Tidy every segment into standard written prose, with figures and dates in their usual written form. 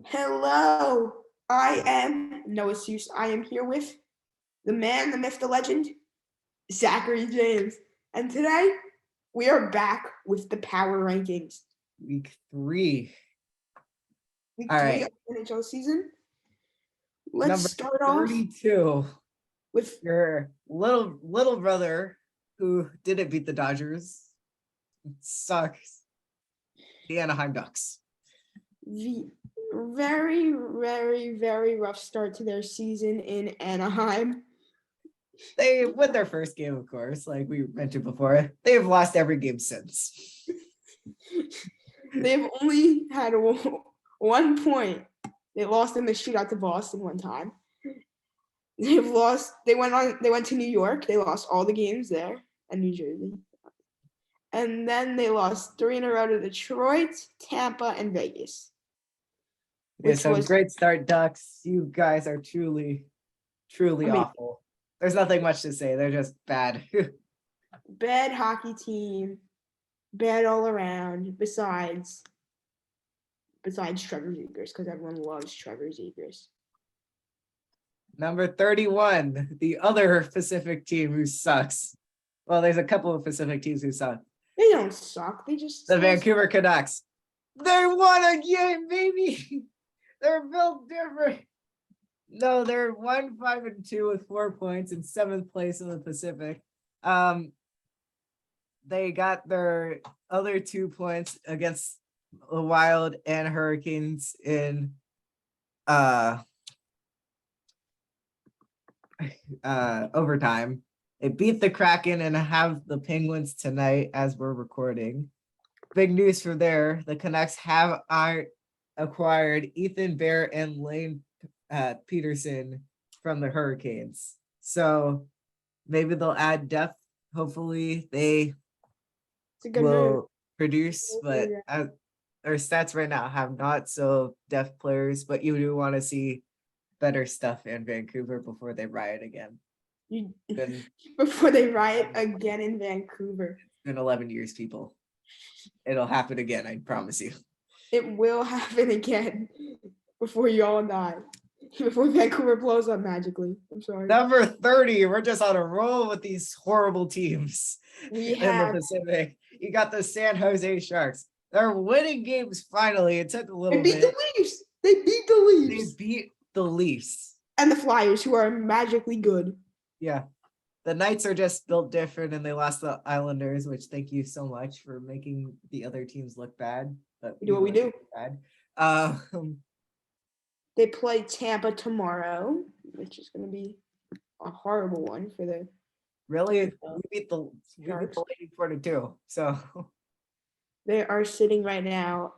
Hello, I am Noah Seuss. I am here with the man, the myth, the legend, Zachary James. And today we are back with the power rankings. Week 3. Week All 3 right. of the NHL season. Let's Number start off 32. with Your little brother who didn't beat the Dodgers. Sucks. The Anaheim Ducks. the very, very, very rough start to their season in Anaheim. They win their first game, of course, like we mentioned before. They've lost every game since. They've only had 1 point. They lost in the shootout to Boston one time. They've lost. They went to New York. They lost all the games there and New Jersey, and then they lost 3 in a row to Detroit, Tampa, and Vegas. Yeah, so great start, Ducks. You guys are truly awful. There's nothing much to say. They're just bad. Bad hockey team, bad all around. Besides Trevor Zegras, because everyone loves Trevor Zegras. Number 31, the other Pacific team who sucks. Well, there's a couple of Pacific teams who suck. They don't suck. They just The Vancouver Canucks. They won a game, baby. They're built different. No, they're 1-5-2 with 4 points in 7th place in the Pacific. They got their other 2 points against the Wild and Hurricanes in overtime. They beat the Kraken and have the Penguins tonight as we're recording. Big news for there. The Canucks have acquired Ethan Bear and Lane Peterson from the Hurricanes. So maybe they'll add depth. Hopefully they will produce, but our stats right now have not so depth players, but you do want to see better stuff in Vancouver before they riot again. Before they riot again in Vancouver. It's been 11 years, people. It'll happen again, I promise you. It will happen again before you all die. Before Vancouver blows up magically. I'm sorry. Number 30. We're just on a roll with these horrible teams in the Pacific. You got the San Jose Sharks. They're winning games finally. It took a little bit. The Leafs. They beat the Leafs. They beat the Leafs. And the Flyers, who are magically good. Yeah. The Knights are just built different, and they lost the Islanders, which thank you so much for making the other teams look bad. But we do what we do. Bad. They play Tampa tomorrow, which is going to be a horrible one for the. Really, we beat the Lady 42. So they are sitting right now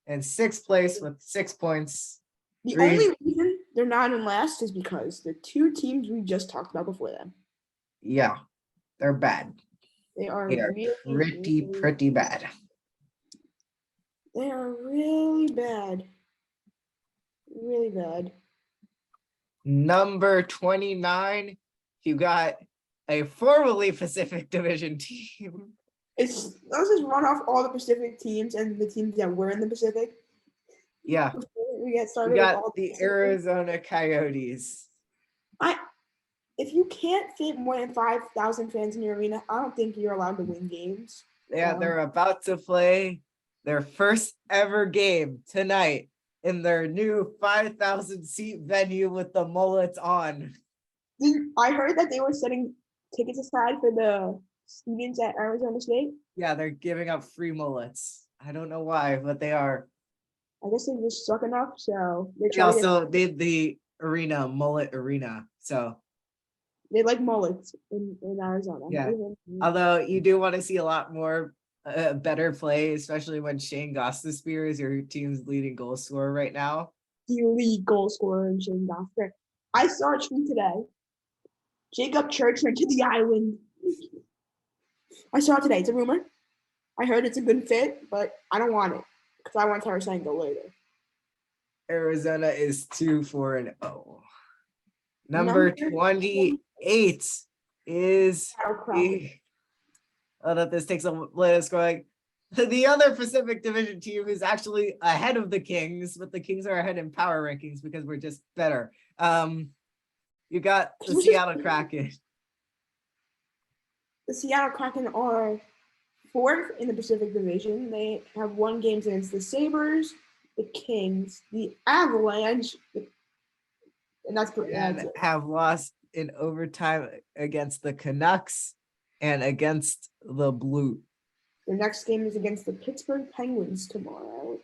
in 6th place with 6 points. The only reason they're not in last is because the 2 teams we just talked about before them. Yeah, they're bad. They are pretty bad. They are really bad. Really bad. Number 29, you got a formerly Pacific Division team. Let's just run off all the Pacific teams and the teams that were in the Pacific. Yeah. We get started. We got the Arizona Coyotes. If you can't fit more than 5,000 fans in your arena, I don't think you're allowed to win games. Yeah, they're about to play their first ever game tonight in their new 5,000 seat venue with the mullets on. I heard that they were setting tickets aside for the students at Arizona State. Yeah, they're giving out free mullets. I don't know why, but they are. I guess they just suck enough, so they also did the arena, mullet arena, so. They like mullets in Arizona. Yeah, although you do want to see a lot more better play, especially when Shane Gostisbehere is your team's leading goal scorer right now. The lead goal scorer in Shane Gostisbehere. I saw a tweet today. Jacob Church went to the island. I saw it today. It's a rumor. I heard it's a good fit, but I don't want it because I want Tarasenko later. Arizona is 2-4-0. Number 28 is. Hold up, this takes a minute going. the other Pacific Division team is actually ahead of the Kings, but the Kings are ahead in power rankings because we're just better. You got the Seattle Kraken. The Seattle Kraken are 4th in the Pacific Division. They have won games against the Sabres, the Kings, the Avalanche, and that's And have lost in overtime against the Canucks and against the Blue. Their next game is against the Pittsburgh Penguins tomorrow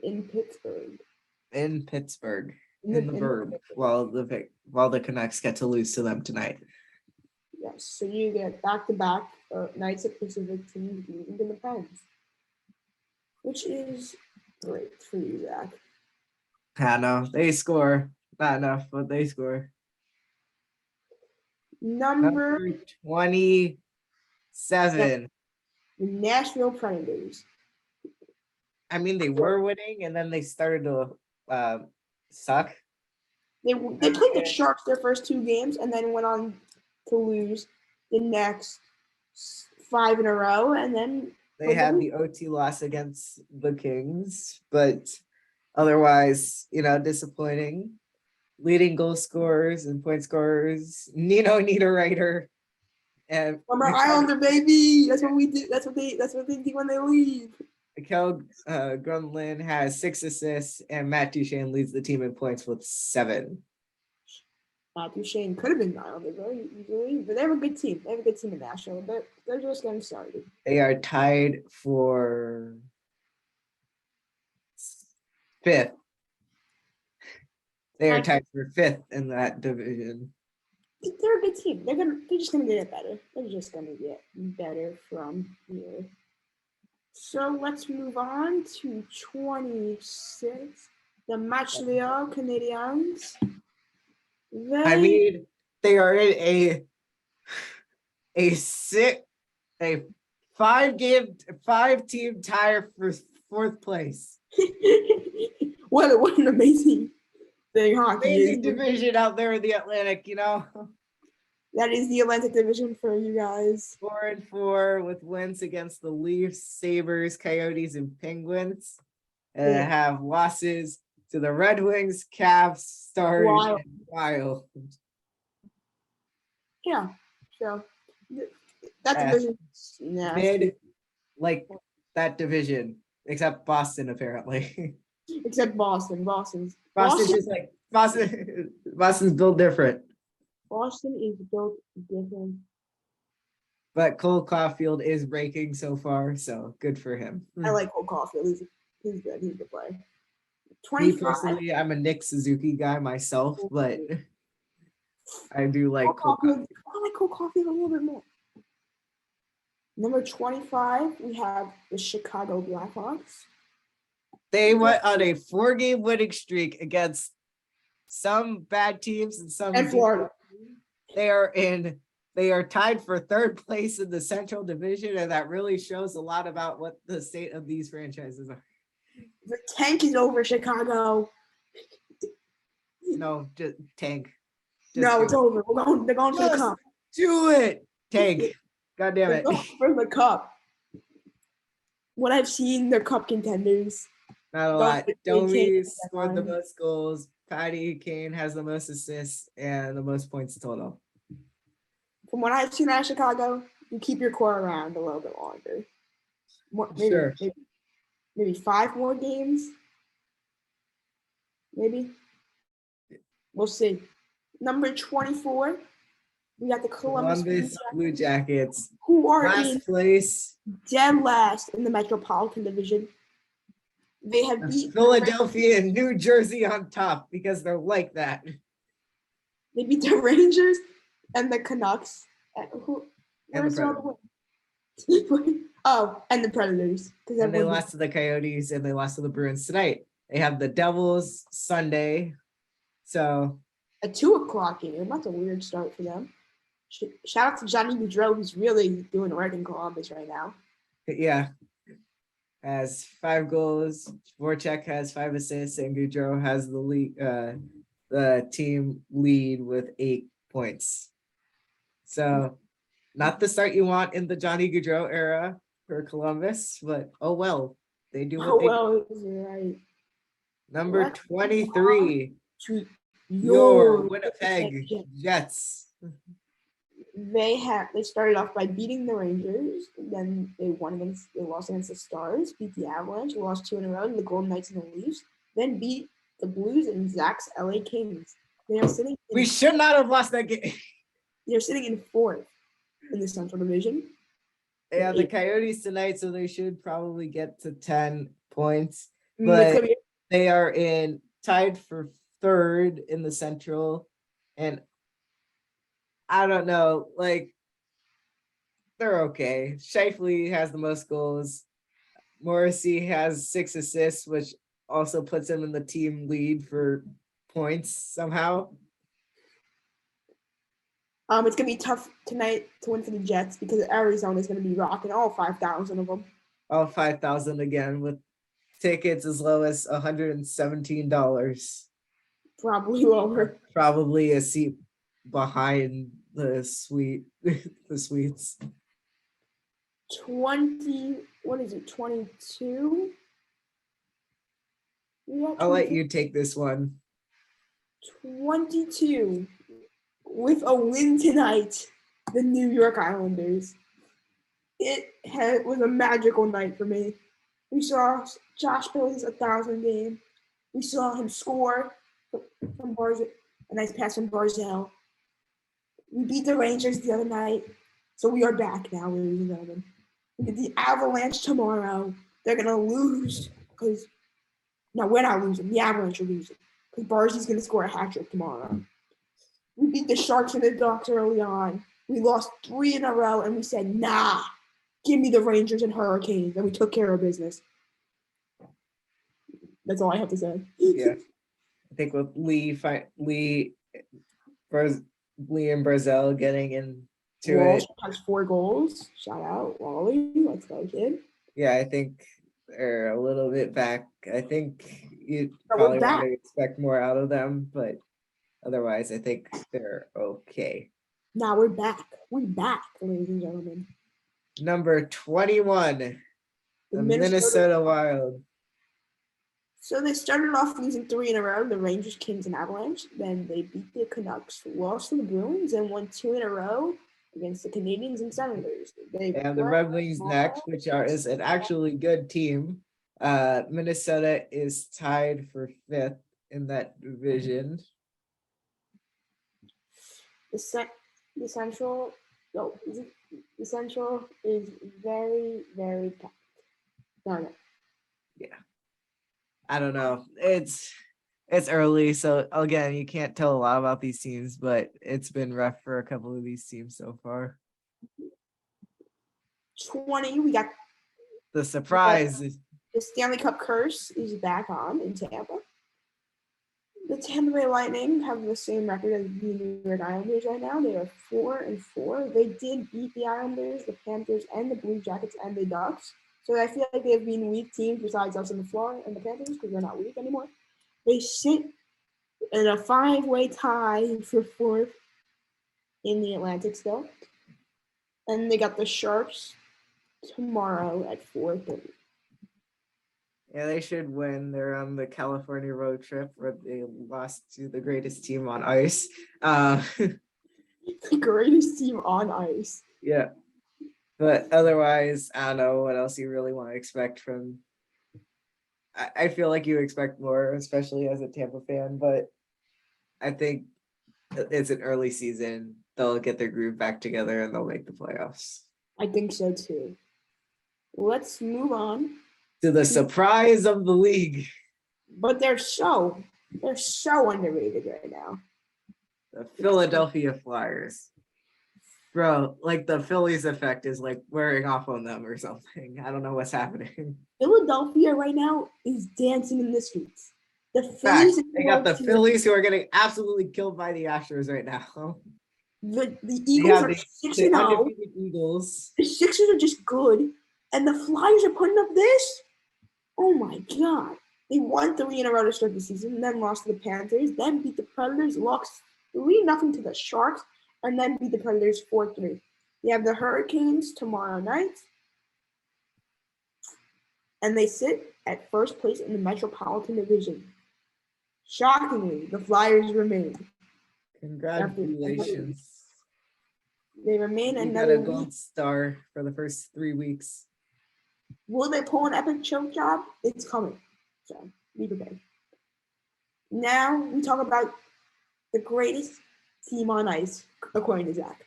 in Pittsburgh. In Pittsburgh, in the Verb, while the Canucks get to lose to them tonight. Yes, so you get back-to-back nights at Pacific teams losing to the Pens, which is great for you, Zach. I know they score not enough, but they score. Number 27. The Nashville Predators. I mean, they were winning, and then they started to suck. They played the Sharks their first 2 games, and then went on to lose the next 5 in a row, and then they had the OT loss against the Kings, but otherwise, disappointing. Leading goal scorers and point scorers, Nino Niederreiter, and former Islander, baby. That's what we do. That's what they do when they leave. Mikhail Granlund has 6 assists, and Matt Duchene leads the team in points with 7. Matt Duchene could have been Islander very easily, but they have a good team. They have a good team in Nashville, but they're just getting started. They are tied for 5th. They are tied for 5th in that division. They're a good team. They're just gonna get better. They're just gonna get better from here. So let's move on to 26. The Montreal Canadiens. They are in a 5-team tie for 4th place. What an amazing thing hockey amazing division out there in the Atlantic, That is the Atlantic Division for you guys. 4-4 with wins against the Leafs, Sabres, Coyotes, and Penguins. And have losses to the Red Wings, Caps, Stars, and Wild. Yeah, so that division, mid, like that division, except Boston apparently. Except Boston. Boston's built different. Boston is built different. But Cole Caulfield is breaking so far, so good for him. I like Cole Caulfield. He's good. He's a good player. 25. Me personally, I'm a Nick Suzuki guy myself, but I do like Cole Caulfield. I like Cole Caulfield a little bit more. Number 25, we have the Chicago Blackhawks. They went on a 4-game winning streak against some bad teams and some. And Florida. They are tied for 3rd place in the Central Division, and that really shows a lot about what the state of these franchises are. The tank is over Chicago. No, just tank. It's over. They're going for the cup. Do it, tank. God damn it. For the cup. What I've seen, they're cup contenders. Not a lot. Domi scored the most goals. Patty Kane has the most assists and the most points total. From what I've seen out of Chicago, you keep your core around a little bit longer. Maybe 5 more games. Maybe. We'll see. Number 24, we got the Columbus Blue Jackets. Who are last place. Dead last in the Metropolitan Division. They have beat Philadelphia and New Jersey on top because they're like that. They beat the Rangers and the Canucks. And the and the Predators. And they lost to the Coyotes and they lost to the Bruins tonight. They have the Devils Sunday. So a 2:00 game. That's a weird start for them. Shout out to Johnny Gaudreau, who's really doing work in Columbus right now. Yeah. Has 5 goals. Voracek has 5 assists, and Gaudreau has the lead, the team lead with 8 points. So, not the start you want in the Johnny Gaudreau era, for Columbus, but oh well. They do what Oh they do. well, you're right. Number Let's move on 23, to your your Winnipeg Winnipeg Jets. Jets. They started off by beating the Rangers, then they lost against the Stars, beat the Avalanche, lost 2 in a row to the Golden Knights and the Leafs, then beat the Blues and Zach's LA Kings. They are sitting We should not have lost that game. they're sitting in 4th in the Central Division. Yeah, the Eight. Coyotes tonight, so they should probably get to 10 points. The But Coyotes- they are tied for 3rd in the Central. And I don't know, like they're okay. Shifley has the most goals. Morrissey has 6 assists, which also puts him in the team lead for points somehow. It's gonna be tough tonight to win for the Jets because Arizona is gonna be rocking all 5,000 of them. All 5,000 again with tickets as low as $117. Probably lower. Probably a seat behind the suite, the suites. 22? I'll let you take this one. 22 with a win tonight, the New York Islanders. It was a magical night for me. We saw Josh Bailey's 1,000 game. We saw him score from Barzell, a nice pass from Barzell. We beat the Rangers the other night, so we are back now, ladies and gentlemen. We get the Avalanche tomorrow. They're gonna lose because no, we're not losing. The Avalanche are losing because Barzell's gonna score a hat trick tomorrow. We beat the Sharks and the Ducks early on. We lost 3 in a row, and we said, nah, give me the Rangers and Hurricanes, and we took care of business. That's all I have to say. Yeah, I think with Lee and Barzell getting into Walsh it. has 4 goals. Shout out, Wally. Let's go, kid. Yeah, I think they're a little bit back. I think you But probably we're want back. to expect more out of them, but otherwise, I think they're okay. Now we're back. We're back, ladies and gentlemen. Number 21, the Minnesota Wild. So they started off losing 3 in a row, the Rangers, Kings, and Avalanche. Then they beat the Canucks, lost to the Bruins, and won 2 in a row against the Canadiens and Senators. And the Red Wings next, which is an actually good team. Minnesota is tied for 5th in that division. The Central is very, very packed. Darn it. Yeah. I don't know. It's early, so again, you can't tell a lot about these teams, but it's been rough for a couple of these teams so far. 20, we got the surprise. The Stanley Cup curse is back on in Tampa. The Tampa Bay Lightning have the same record as the New York Islanders right now. They are 4-4. They did beat the Islanders, the Panthers, and the Blue Jackets and the Ducks. So I feel like they've been weak teams besides us and the Florida and the Panthers because they're not weak anymore. They sit in a 5-way tie for 4th in the Atlantic still. And they got the Sharks tomorrow at 4:30. Yeah, they should win. They're on the California road trip where they lost to the greatest team on ice. The greatest team on ice. Yeah. But otherwise, I don't know what else you really want to expect from. I feel like you expect more, especially as a Tampa fan, but I think it's an early season. They'll get their groove back together and they'll make the playoffs. I think so too. Let's move on to the surprise of the league. But they're so underrated right now. The Philadelphia Flyers. Bro, like the Phillies effect is like wearing off on them or something. I don't know what's happening. Philadelphia right now is dancing in the streets. The Phillies. They got the Phillies who are getting absolutely killed by the Astros right now. The Eagles are 6-0. Eagles. The Sixers are just good, and the Flyers are putting up this. Oh my God! They won 3 in a row to start the season, then lost to the Panthers, then beat the Predators, lost 3-0 to the Sharks, and then beat the Predators 4-3. They have the Hurricanes tomorrow night. and they sit at first place in the Metropolitan Division. Shockingly, the Flyers remain. Congratulations. They remain You got another a week. gold star for the first 3 weeks. Will they pull an epic choke job? It's coming. So be prepared. Now we talk about the greatest team on ice, according to Zach.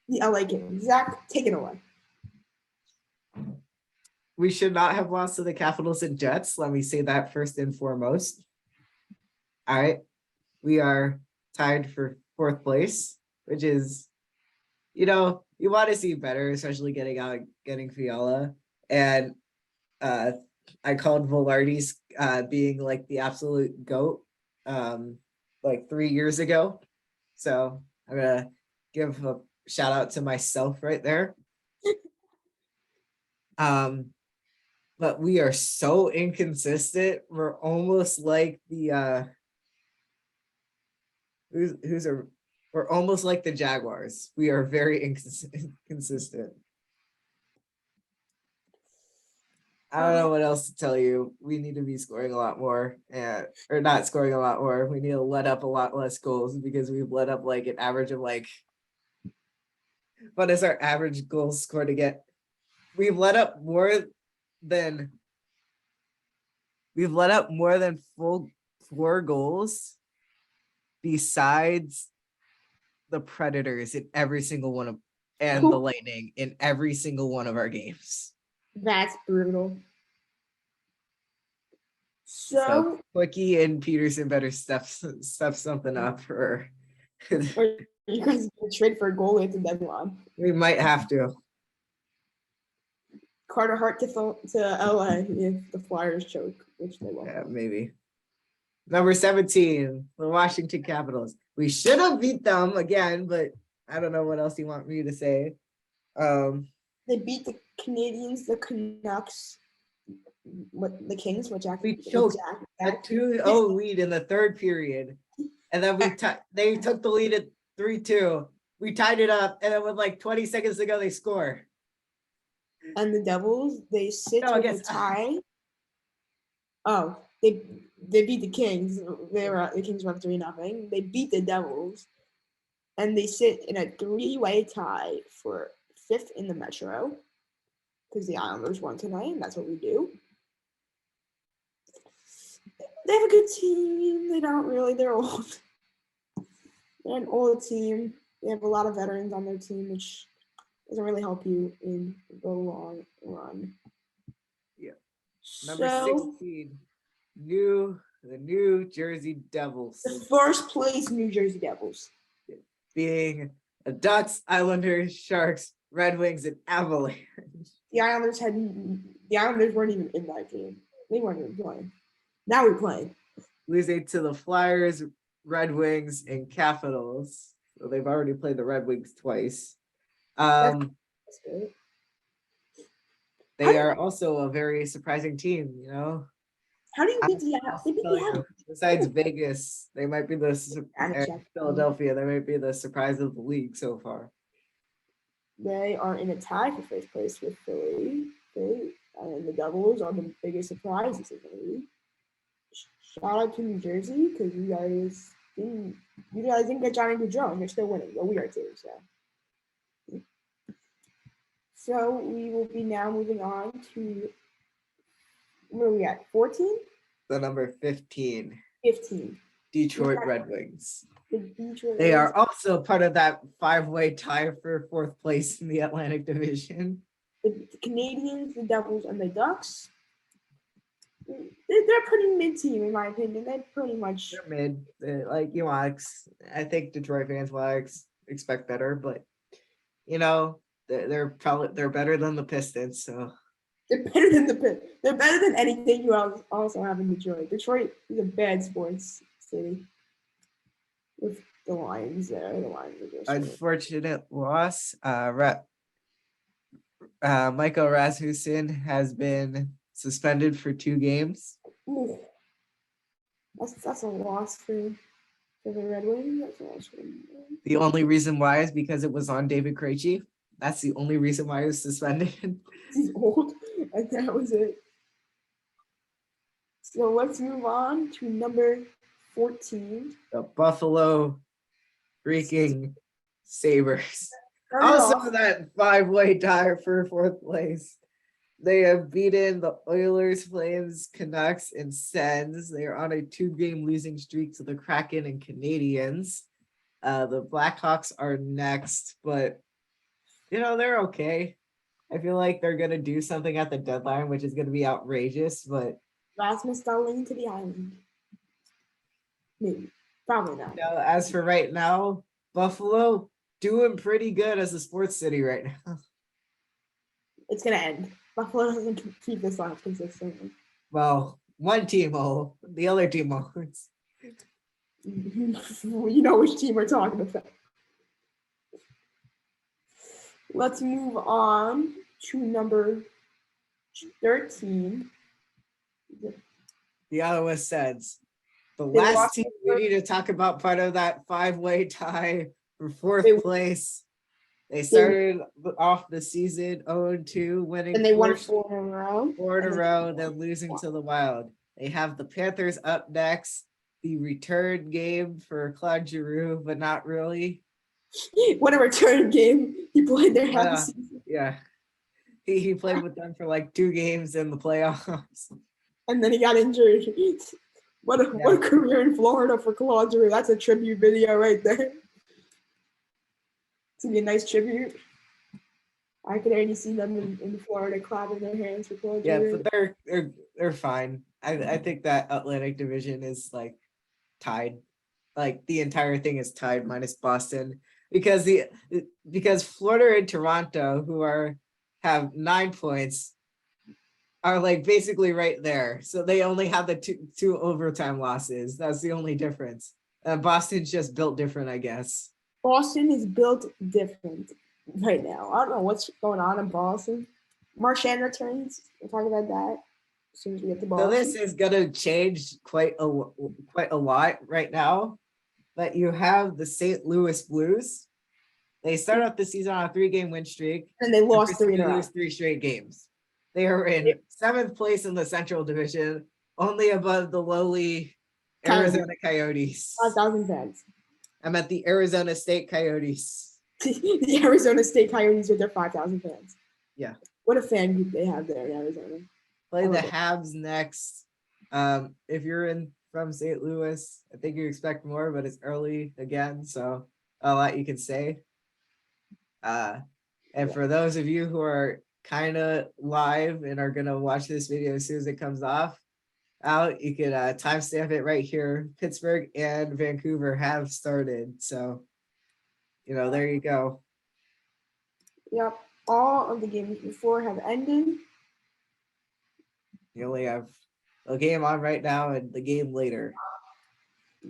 The LA Kings. Zach, take it away. We should not have lost to the Capitals and Jets. Let me say that first and foremost. All right. We are tied for 4th place, which is, you want to see better, especially getting Fiala. And I called Velarde's being like the absolute GOAT like 3 years ago. So I'm gonna give a shout out to myself right there. But we are so inconsistent. We're almost like the we're almost like the Jaguars. We are very inconsistent. I don't know what else to tell you. We need to be scoring a lot more, or not scoring a lot more. We need to let up a lot less goals because we've let up like an average of like. What is our average goal score to get? We've let up more than full 4 goals besides the Predators in every single one of and the Lightning in every single one of our games. That's brutal. So Quickie and Peterson better step something up for. Or you guys can trade for a goalie at the deadline. We might have to. Carter Hart to LA if the Flyers choke, which they won't. Yeah, maybe. Number 17, the Washington Capitals. We should have beat them again, but I don't know what else you want me to say. They beat the Canadians, the Canucks, the Kings, which actually we choked a 2-0 lead in the 3rd period, and then they took the lead at 3-2. We tied it up, and then with like 20 seconds to go, they score. And the Devils, they sit with a tie. Oh, they beat the Kings. The Kings won 3-0. They beat the Devils, and they sit in a 3-way tie for 5th in the Metro because the Islanders won tonight, and that's what we do. They have a good team. They don't really. They're old. They're an old team. They have a lot of veterans on their team, which doesn't really help you in the long run. Yeah. Number 16, the New Jersey Devils. The first place New Jersey Devils. Being the Ducks, Islanders, Sharks, Red Wings, and Avalanche. The Islanders weren't even in that game. They weren't even playing. Now we're playing. Losing to the Flyers, Red Wings, and Capitals. So they've already played the Red Wings twice. That's good. They are also a very surprising team, How do you beat the Islanders? Besides Vegas, they might be Philadelphia. They might be the surprise of the league so far. They are in a tie for first place with Philly. And the Devils are the biggest surprises in the league. Shout out to New Jersey because you guys didn't get Johnny Gaudreau and you're still winning. But we are too. So we will be now moving on to where are we at? 14? The number 15. 15. Detroit Red Wings. They are also part of that 5-way tie for 4th place in the Atlantic Division. The Canadians, the Devils, and the Ducks. They're pretty mid team in my opinion. They're pretty much mid. I think Detroit fans will expect better, but they're better than the Pistons. So they're better than the Pistons. They're better than anything you also have in Detroit. Detroit is a bad sports city. With the Lions there, the Lions are just unfortunate loss. Michael Rasmussen has been suspended for 2 games. Ooh. That's a loss for the Red Wings. That's a loss for them. The only reason why is because it was on David Krejci. That's the only reason why he was suspended. He's old, and that was it. So let's move on to number 14. The Buffalo freaking Sabres. Start it Also, off. that 5-way tie for fourth place. They have beaten the Oilers, Flames, Canucks, and Sens. They are on a 2-game losing streak to the Kraken and Canadiens. The Blackhawks are next, but they're okay. I feel like they're gonna do something at the deadline, which is gonna be outrageous, but Rasmus Dahlin to the island. Maybe. Probably not. as for right now, Buffalo doing pretty good as a sports city right now. It's going to end. Buffalo doesn't keep this on consistently. Well, one team will, the other team won't. You know which team we're talking about. Let's move on to number 13. The Ottawa Sens. The They last lost team we need to talk about, part of that 5-way tie for fourth They- place. They started off the season 0-2, winning And they won four 4 in a row. in a and row, then losing to the Wild. They have the Panthers up next. The return game for Claude Giroux, but not really. What a return game. He played there half the Yeah. season. Yeah. He played with them for like 2 games in the playoffs. And then he got injured. What a career in Florida for Claude Giroux. That's a tribute video right there. It's gonna be a nice tribute. I could already see them in Florida clapping their hands for Claude Yeah, Giroux. but they're fine. I think that Atlantic Division is like tied. Like the entire thing is tied minus Boston because Florida and Toronto, who have 9 points, are like basically right there. So they only have the two overtime losses. That's the only difference. Boston's just built different, I guess. Boston is built different right now. I don't know what's going on in Boston. Marchand returns. We'll talk about that as soon as we get to So Boston. this is gonna change quite a lot right now. But you have the St. Louis Blues. They start off the season on a 3-game win streak. And they lost 3 in a row. Lose 3 straight games. They are in 7th place in the Central Division, only above the lowly Arizona Coyotes. 5,000 fans. I'm at the Arizona State Coyotes. The Arizona State Coyotes with their 5,000 fans. Yeah. What a fan group they have there in Arizona. Play the love it. Habs next. If you're from St. Louis, I think you expect more, but it's early again, so a lot you can say. And for those of you who are kind of live and are gonna watch this video as soon as it comes out, you can timestamp it right here. Pittsburgh and Vancouver have started, so there you go. Yep. All of the games before have ended. You only have a game on right now and the game later.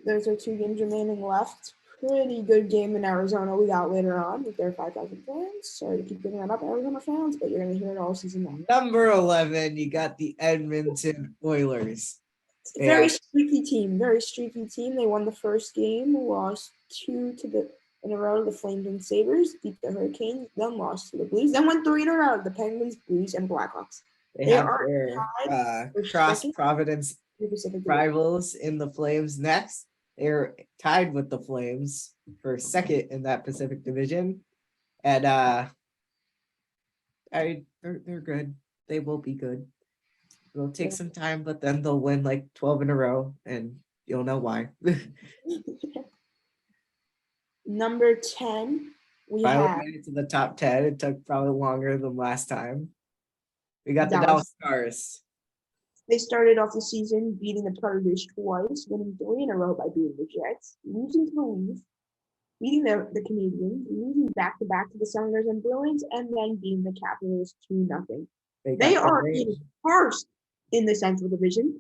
Those are 2 games remaining left. Pretty good game in Arizona we got later on with their 5,000 fans. Sorry to keep bringing that up, Arizona fans, but you're going to hear it all season long. Number 11, you got the Edmonton Oilers. It's a very streaky team. Very streaky team. They won the first game, lost 2 in a row to the Flames and Sabres, beat the Hurricanes, then lost to the Blues, then won 3 in a row to the Penguins, Blues, and Blackhawks. They have their cross Providence rivals in the Flames next. They're tied with the Flames for second in that Pacific Division. And they're good. They will be good. It'll take some time, but then they'll win like 12 in a row, and you'll know why. Number 10, we Finally have made it to the top 10. It took probably longer than last time. We got the Dallas. Dallas Stars. They started off the season beating the Predators twice, winning 3 in a row by beating the Jets, losing to the Leafs, beating the Canadiens, losing back-to-back to the Senators and Bruins, and then beating the Capitals 2-0. They are in first in the Central Division.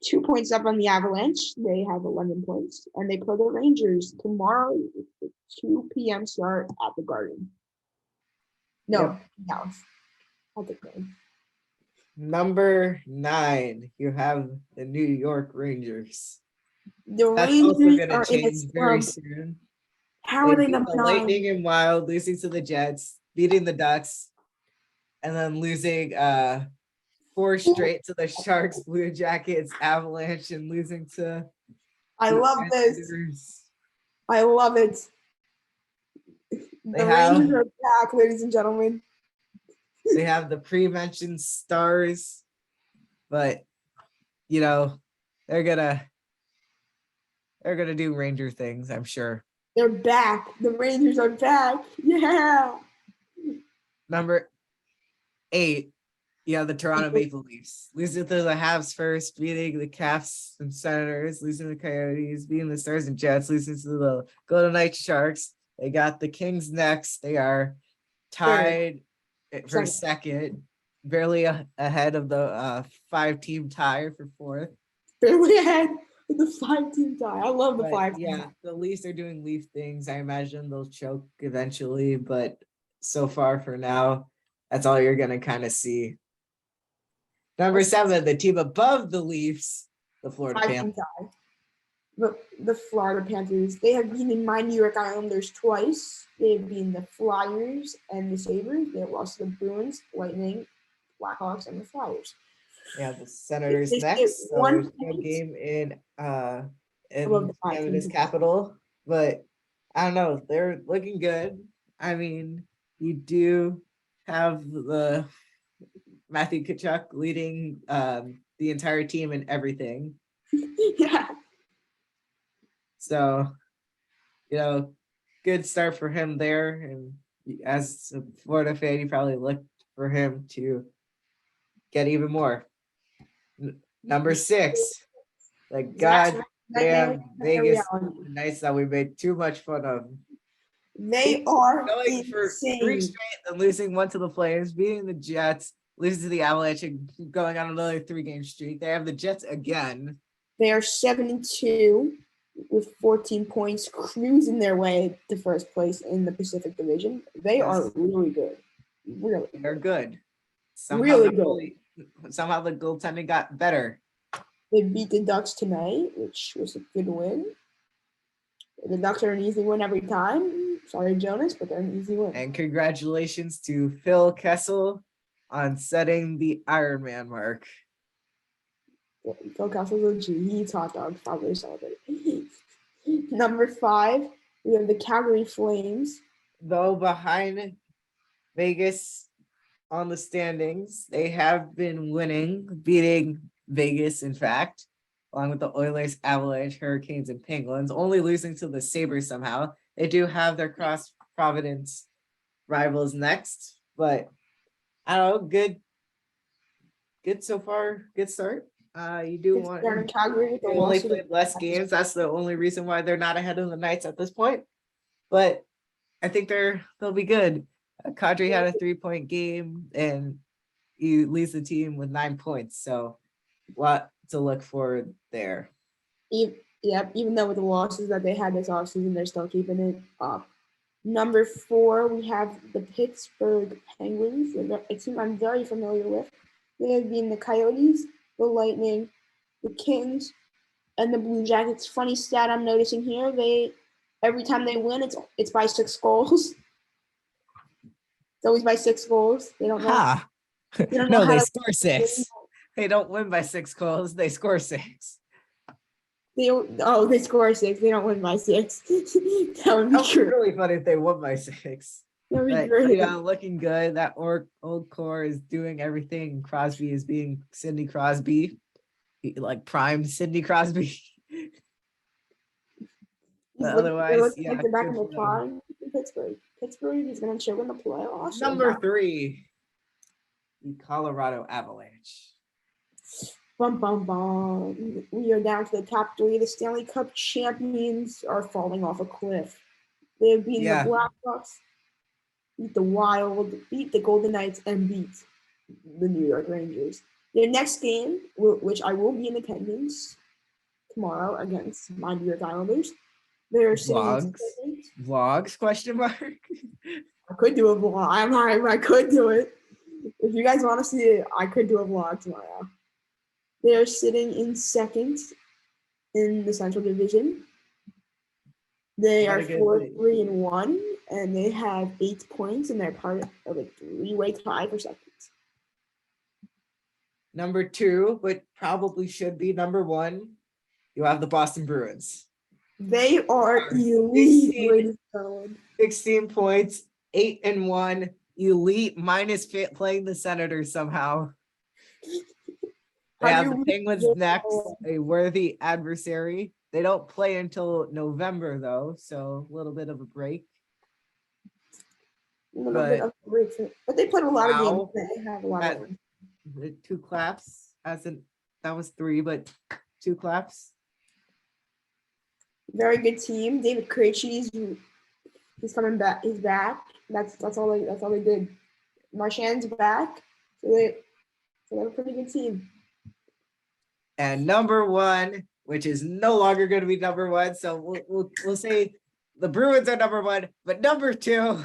2 points up on the Avalanche. They have 11 points, and they play the Rangers tomorrow at 2 p.m. start at the Garden. No, Dallas. At the Garden. Number 9, you have the New York Rangers. The That's also Rangers going to are in a change very slump. soon. How are they beat number the 9? Lightning and Wild, losing to the Jets, beating the Ducks, and then losing 4 straight to the Sharks, Blue Jackets, Avalanche, and losing to I the love this. Islanders. I love it. They The have- Rangers are back, ladies and gentlemen. They have the pre-mentioned Stars, but you know, they're gonna do Ranger things, I'm sure. They're back. The Rangers are back. Yeah. Number 8, you have the Toronto Maple Leafs. Losing to the Habs first, beating the Caps and Senators, losing the Coyotes, beating the Stars and Jets, losing to the Golden Knights Sharks. They got the Kings next. They are tied for second, barely ahead of the 5-team tie for fourth. Barely ahead with the 5-team tie. I love the But 5-team. yeah, the Leafs are doing Leaf things. I imagine they'll choke eventually, but so far for now, that's all you're gonna kind of see. Number 7, the team above the Leafs, the Florida 5-team Panthers. tie. The Florida Panthers. They have beaten my New York Islanders twice. They have beaten the Flyers and the Sabres. They have lost to the Bruins, Lightning, Blackhawks, and the Flyers. Yeah, the Senators They next. get So 1 there's no point game in above the 5-team Canada's tie. capital, but I don't know. They're looking good. I mean, you do have the Matthew Tkachuk leading the entire team in everything. Yeah. So, good start for him there. And as a Florida fan, you probably look for him to get even more. Number 6, the goddamn Vegas Knights that we made too much fun of. They are Going for 3 insane. straight and losing 1 to the Flames, beating the Jets, losing to the Avalanche, and going on another 3-game streak. They have the Jets again. They are 7-2 with 14 points, cruising their way to first place in the Pacific Division. They are really good. Really. They're good. Really good. Somehow the goaltending got better. They beat the Ducks tonight, which was a good win. The Ducks are an easy win every time. Sorry, Jonas, but they're an easy win. And congratulations to Phil Kessel on setting the Ironman mark. Phil Kessel's a G. He eats hot dogs, probably celebrate. Number 5, we have the Calgary Flames. Though behind Vegas on the standings, they have been winning, beating Vegas, in fact, along with the Oilers, Avalanche, Hurricanes, and Penguins, only losing to the Sabres somehow. They do have their Cross Providence rivals next, but I don't know, good so far, good start. You do want Calgary with the they only loss of played less games. That's the only reason why they're not ahead of the Knights at this point. But I think they'll be good. Kadri had a 3-point game and he leads the team with 9 points. So a lot to look forward there. Even though with the losses that they had this offseason, they're still keeping it up. Number 4, we have the Pittsburgh Penguins, a team I'm very familiar with. They have been the Coyotes, the Lightning, the Kings, and the Blue Jackets. Funny stat I'm noticing here: every time they win, it's by 6 goals. It's always by 6 goals. They don't know. They score 6. They don't win by 6 goals. They score 6. They score 6. They don't win by 6. That would be true. Really funny if they won by 6. That would be But, great. looking good. That old core is doing everything. Crosby is being Sidney Crosby, like prime Sidney Crosby. But otherwise, like the back in the prime in Pittsburgh. Pittsburgh is going to choke in the playoffs. Number 3, the Colorado Avalanche. Bum, bum, bum. We are down to the top 3. The Stanley Cup champions are falling off a cliff. They have beaten the Blackhawks, beat the Wild, beat the Golden Knights, and beat the New York Rangers. Their next game, which I will be in attendance tomorrow against my New York Islanders, they're Vlogs? Question mark. I could do a vlog. I could do it. If you guys want to see it, I could do a vlog tomorrow. They are sitting in second in the Central Division. They are 4-3-1, and they have 8 points, and they're part of a 3-way tie for second. number 2, but probably should be number 1, you have the Boston Bruins. They are elite, 16 ladies and gentlemen. 16 points, 8-1, elite minus playing the Senators somehow. They have the Penguins next, a worthy adversary. They don't play until November though, so a little bit of a break. A little bit of a break, but they played a lot of games. Wow. They have a lot of wins. The 2 claps, that was 3, but 2 claps. Very good team. David Krejci, he's coming back. He's back. That's all they did. Marchand's back. So they have a pretty good team. And number 1, which is no longer going to be number 1, so we'll say the Bruins are number 1, but number 2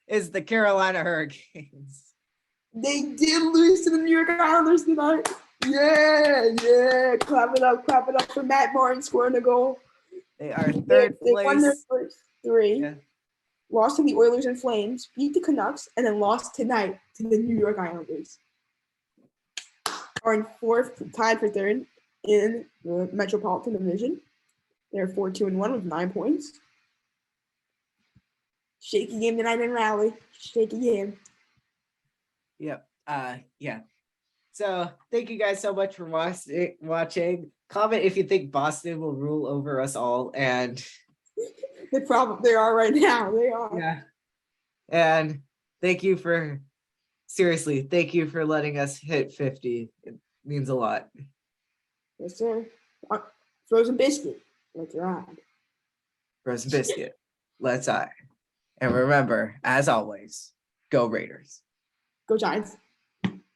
is the Carolina Hurricanes. They did lose to the New York Islanders tonight. Yeah. Clap it up for Matt Martin scoring a goal. They are third They place. won their first 3. Yeah. Lost to the Oilers and Flames, beat the Canucks, and then lost tonight to the New York Islanders. Are in 4th, tied for 3rd in the Metropolitan Division. They're 4-2-1 with 9 points. Shaky game tonight in Raleigh. Shaky game. Yep. Yeah. So thank you guys so much for watching. Comment if you think Boston will rule over us all, and They are right now. They are. yeah. And thank you for letting us hit 50. It means a lot. Yes, sir. Frozen biscuit. Let's ride. Frozen biscuit. Let's eye. And remember, as always, go Raiders. Go Giants.